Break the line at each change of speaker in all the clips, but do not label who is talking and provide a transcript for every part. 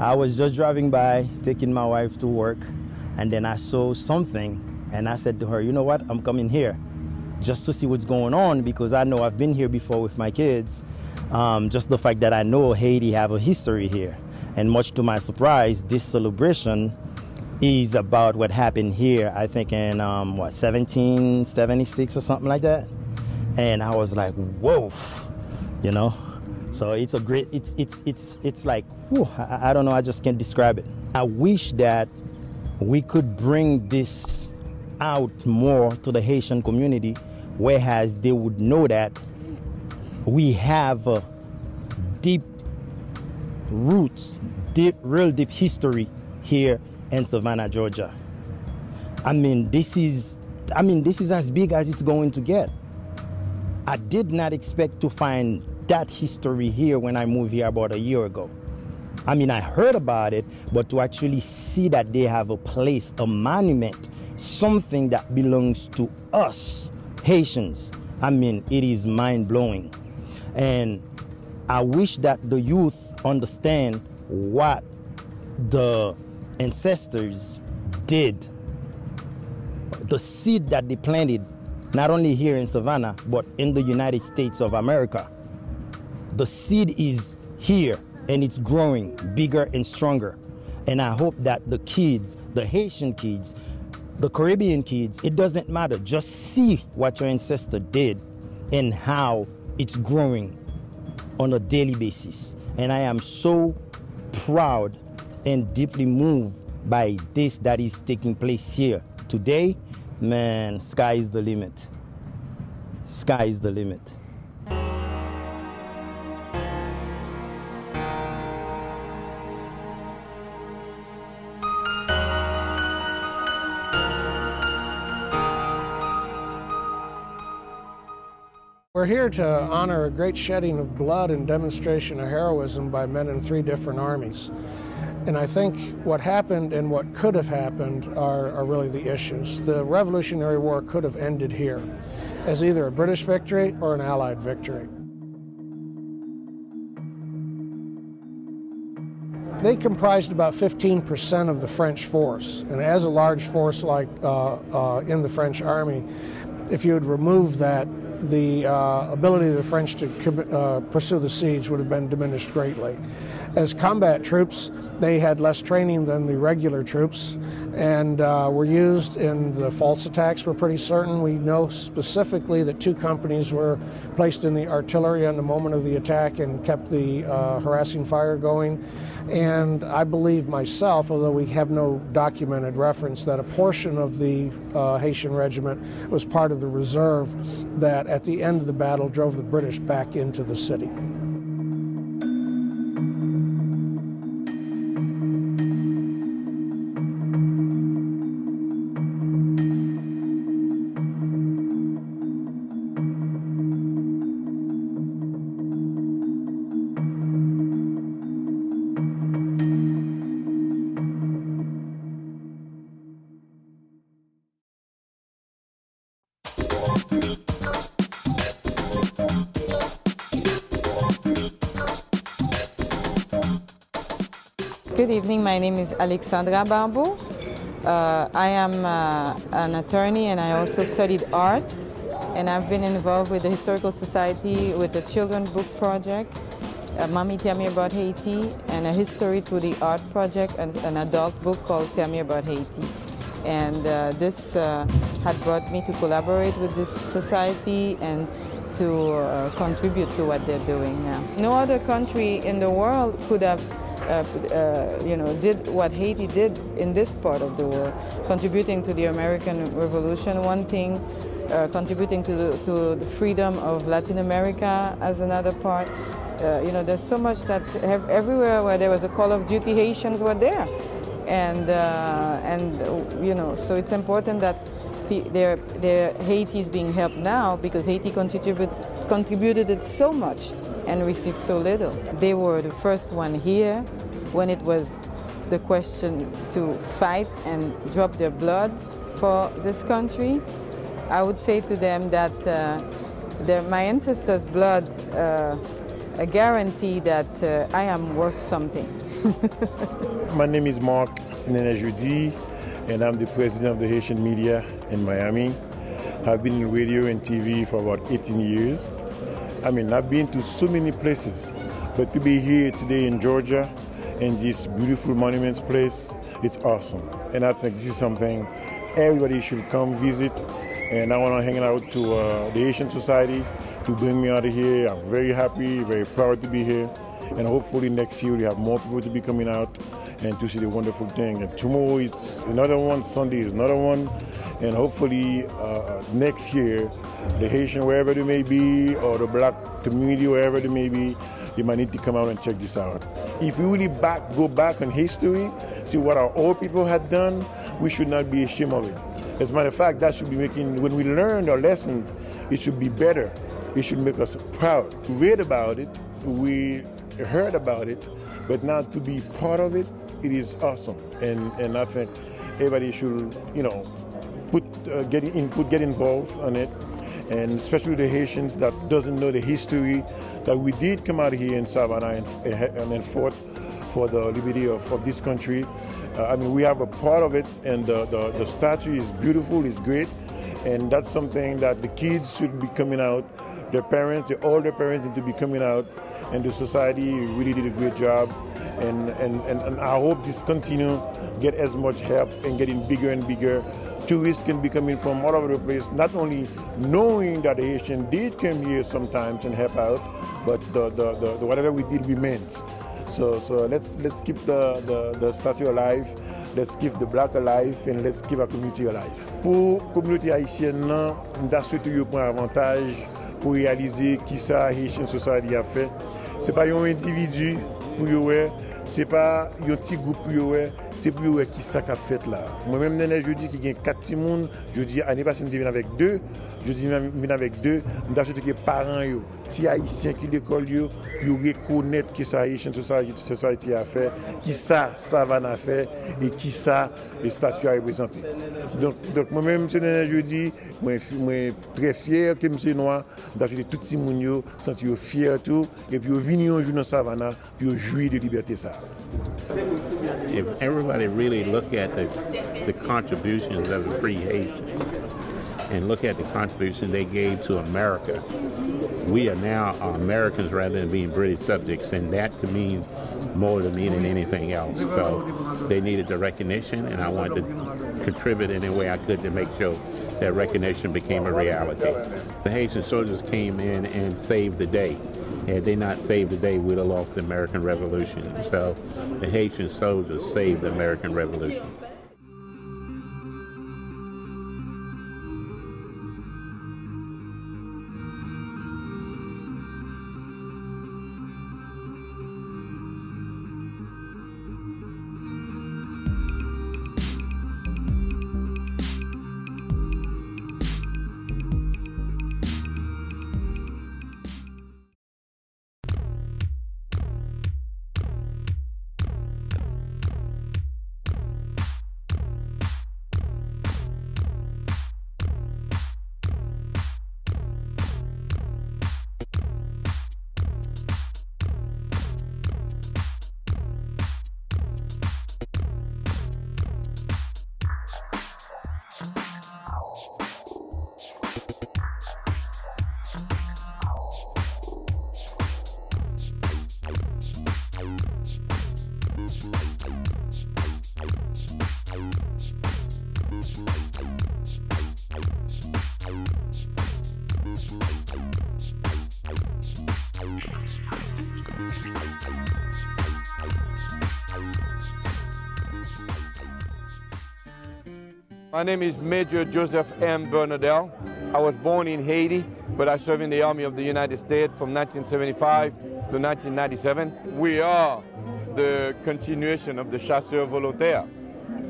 I was just driving by, taking my wife to work, and then I saw something, and I said to her, you know what, I'm coming here just to see what's going on, because I know I've been here before with my kids. Just the fact that I know Haiti have a history here. And much to my surprise, this celebration is about what happened here, I think in, 1776 or something like that. And I was like, whoa, you know? So it's a great, it's like, whew, I don't know, I just can't describe it. I wish that we could bring this out more to the Haitian community, whereas they would know that we have deep roots, real deep history here in Savannah, Georgia. I mean, this is as big as it's going to get. I did not expect to find that history here when I moved here about a year ago. I mean, I heard about it, but to actually see that they have a place, a monument, something that belongs to us Haitians, I mean, it is mind-blowing. And I wish that the youth understand what the ancestors did, the seed that they planted, not only here in Savannah, but in the United States of America. The seed is here and it's growing bigger and stronger. And I hope that the kids, the Haitian kids, the Caribbean kids, it doesn't matter. Just see what your ancestor did and how it's growing on a daily basis. And I am so proud and deeply moved by this that is taking place here today. Man, sky is the limit. Sky is the limit.
We're here to honor a great shedding of blood and demonstration of heroism by men in 3 different armies. And I think what happened and what could have happened are really the issues. The Revolutionary War could have ended here as either a British victory or an Allied victory. They comprised about 15% of the French force, and as a large force like in the French army, if you had removed that, the ability of the French to pursue the siege would have been diminished greatly. As combat troops, they had less training than the regular troops, and were used in the false attacks. We're pretty certain. We know specifically that 2 companies were placed in the artillery on the moment of the attack and kept the harassing fire going. And I believe myself, although we have no documented reference, that a portion of the Haitian regiment was part of the reserve that at the end of the battle drove the British back into the city.
Good evening, my name is Alexandra Barbeau. I am an attorney and I also studied art, and I've been involved with the Historical Society with the Children's Book Project, Mommy Tell Me About Haiti, and a History Through the Art Project, and an adult book called Tell Me About Haiti. And this had brought me to collaborate with this society and to contribute to what they're doing now. No other country in the world could have did what Haiti did in this part of the world, contributing to the American Revolution, one thing, contributing to the freedom of Latin America as another part. There's so much that everywhere where there was a call of duty, Haitians were there. So it's important that Haiti is being helped now because Haiti contributed it so much and received so little. They were the first one here when it was the question to fight and drop their blood for this country. I would say to them that my ancestors' blood a guarantee that I am worth something.
My name is Mark Nene-Judy, and I'm the president of the Haitian Media in Miami. I've been in radio and TV for about 18 years. I've been to so many places, but to be here today in Georgia, in this beautiful monuments place, it's awesome. And I think this is something everybody should come visit. And I want to hang out to the Haitian Society to bring me out of here. I'm very happy, very proud to be here. And hopefully next year we have more people to be coming out and to see the wonderful thing. And tomorrow is another one, Sunday is another one. And hopefully next year, the Haitian, wherever they may be, or the black community, wherever they may be, they might need to come out and check this out. If we really go back in history, see what our old people had done, we should not be ashamed of it. As a matter of fact, that should be when we learn our lesson, it should be better. It should make us proud. We read about it, we heard about it, but now to be part of it, it is awesome. And I think everybody should, get input, get involved on it. And especially the Haitians that doesn't know the history, that we did come out here in Savannah and then fought for the liberty of this country. We have a part of it, and the statue is beautiful, it's great, and that's something that the kids should be coming out, their parents, the older parents need to be coming out, and the society really did a great job. And I hope this continue, get as much help and getting bigger and bigger. Tourists can be coming from all over the place, not only knowing that the Haitian did come here sometimes and help out, but the whatever we did, we meant. So let's keep the statue alive, let's keep the black alive, and let's keep our community alive. Pour la communauté haïtienne, nous avons surtout un avantage pour réaliser qui ça Haitian Society a fait. C'est pas un individu pour y c'est pas un petit groupe pour y c'est pour y qui ça qu'a fait là. Moi-même, je dis qu'il y a 4 petits monde, je dis année passée, nous venons avec 2. Je dis venons avec 2, nous avons surtout que parents, les haïtiens qui l'école, ils reconnaissent que ça Haitian Society a fait, qui ça Savannah a fait et qui ça le statut a représenté. Donc moi-même, je dis, moi très fier que M. Noir, d'acheter tout ces gens, sentir fier tout, et puis venir un jour dans Savannah, puis jouir de liberté ça.
If everybody really look at the contributions of the free Haitians, and look at the contribution they gave to America. We are now Americans rather than being British subjects, and that to me more to me than anything else. So they needed the recognition, and I wanted to contribute in any way I could to make sure that recognition became a reality. The Haitian soldiers came in and saved the day. Had they not saved the day, we'd have lost the American Revolution. So the Haitian soldiers saved the American Revolution.
My name is Major Joseph M. Bernadelle. I was born in Haiti, but I served in the Army of the United States from 1975 to 1997. We are the continuation of the chasseurs volontaires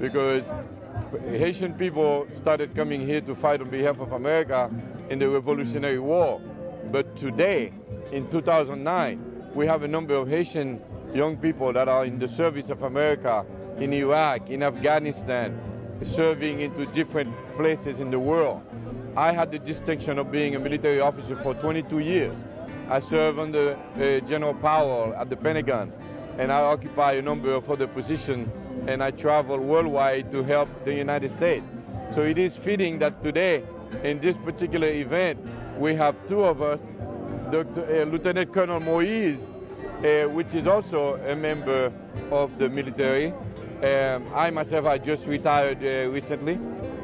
because Haitian people started coming here to fight on behalf of America in the Revolutionary War. But today, in 2009, we have a number of Haitian young people that are in the service of America in Iraq, in Afghanistan, serving into different places in the world. I had the distinction of being a military officer for 22 years. I served under General Powell at the Pentagon, and I occupy a number of other positions, and I travel worldwide to help the United States. So it is fitting that today, in this particular event, we have two of us, Lieutenant Colonel Moise, which is also a member of the military. I myself, I just retired recently,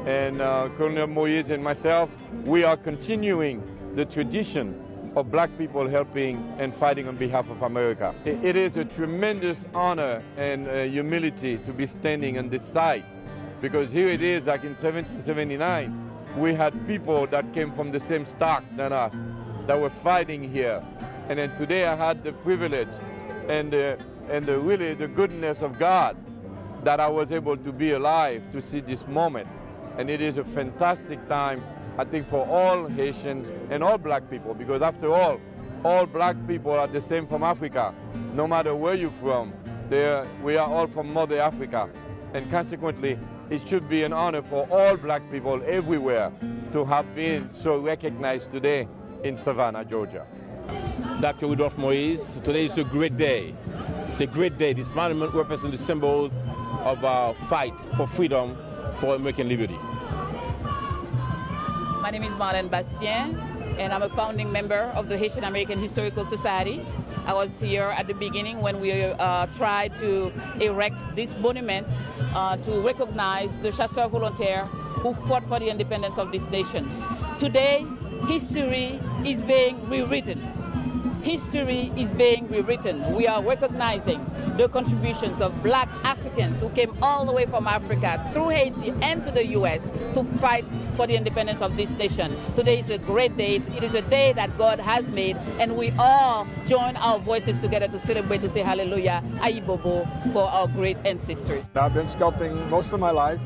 and Colonel Moise and myself, we are continuing the tradition of black people helping and fighting on behalf of America. It is a tremendous honor and humility to be standing on this site, because here it is, like in 1779, we had people that came from the same stock than us that were fighting here. And then today I had the privilege and really the goodness of God that I was able to be alive to see this moment. And it is a fantastic time, I think, for all Haitian and all black people, because after all black people are the same from Africa. No matter where you're from, we are all from Mother Africa. And consequently, it should be an honor for all black people everywhere to have been so recognized today in Savannah, Georgia.
Dr. Rudolph Moise, today is a great day. It's a great day. This monument represents the symbols of our fight for freedom, for American liberty.
My name is Marlène Bastien, and I'm a founding member of the Haitian American Historical Society. I was here at the beginning when we tried to erect this monument to recognize the chasseurs volontaires who fought for the independence of this nation. Today, history is being rewritten. History is being rewritten. We are recognizing the contributions of black Africans who came all the way from Africa through Haiti and to the US to fight for the independence of this nation. Today is a great day. It is a day that God has made, and we all join our voices together to celebrate, to say hallelujah, Aibobo, for our great ancestors.
I've been sculpting most of my life.